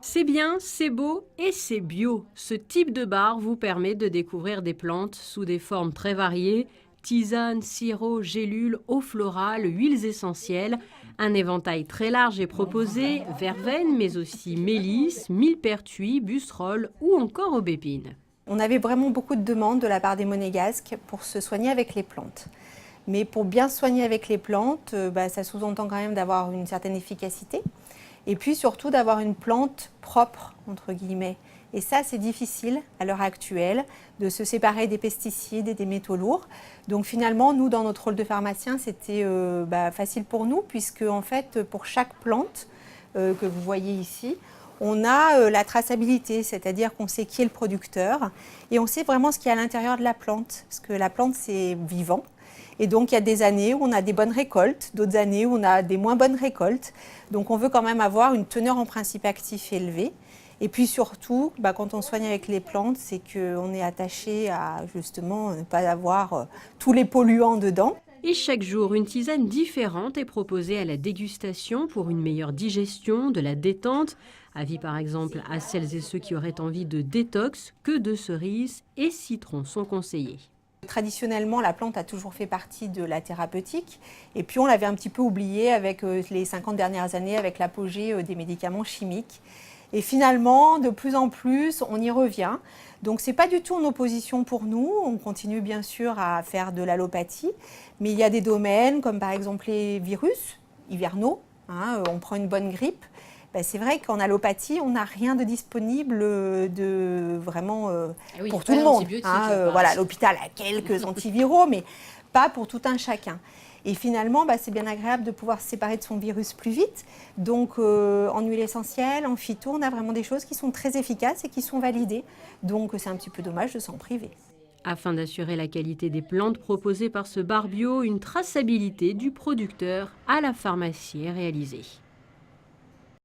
C'est bien, c'est beau et c'est bio. Ce type de bar vous permet de découvrir des plantes sous des formes très variées, tisanes, sirops, gélules, eau florale, huiles essentielles. Un éventail très large est proposé, verveine, mais aussi mélisse, millepertuis, busserolles ou encore aubépine. On avait vraiment beaucoup de demandes de la part des Monégasques pour se soigner avec les plantes. Mais pour bien se soigner avec les plantes, ça sous-entend quand même d'avoir une certaine efficacité. Et puis surtout d'avoir une plante propre, entre guillemets. Et ça, c'est difficile à l'heure actuelle, de se séparer des pesticides et des métaux lourds. Donc finalement, nous, dans notre rôle de pharmacien, c'était facile pour nous, puisque en fait, pour chaque plante que vous voyez ici, on a la traçabilité, c'est-à-dire qu'on sait qui est le producteur et on sait vraiment ce qu'il y a à l'intérieur de la plante, parce que la plante, c'est vivant. Et donc, il y a des années où on a des bonnes récoltes, d'autres années où on a des moins bonnes récoltes. Donc, on veut quand même avoir une teneur en principe actif élevée. Et puis surtout, quand on soigne avec les plantes, c'est qu'on est attaché à justement ne pas avoir tous les polluants dedans. Et chaque jour, une tisane différente est proposée à la dégustation pour une meilleure digestion, de la détente. Avis par exemple à celles et ceux qui auraient envie de détox, que de cerises et citrons sont conseillés. Traditionnellement, la plante a toujours fait partie de la thérapeutique. Et puis, on l'avait un petit peu oublié avec les 50 dernières années, avec l'apogée des médicaments chimiques. Et finalement, de plus en plus, on y revient. Donc, ce n'est pas du tout en opposition pour nous. On continue bien sûr à faire de l'allopathie. Mais il y a des domaines comme par exemple les virus hivernaux. On prend une bonne grippe. C'est vrai qu'en allopathie, on n'a rien de disponible de vraiment pour tout le monde. Voilà, l'hôpital a quelques antiviraux, mais pas pour tout un chacun. Et finalement, c'est bien agréable de pouvoir se séparer de son virus plus vite. Donc, en huile essentielle, en phyto, on a vraiment des choses qui sont très efficaces et qui sont validées. Donc, c'est un petit peu dommage de s'en priver. Afin d'assurer la qualité des plantes proposées par ce bar bio, une traçabilité du producteur à la pharmacie est réalisée.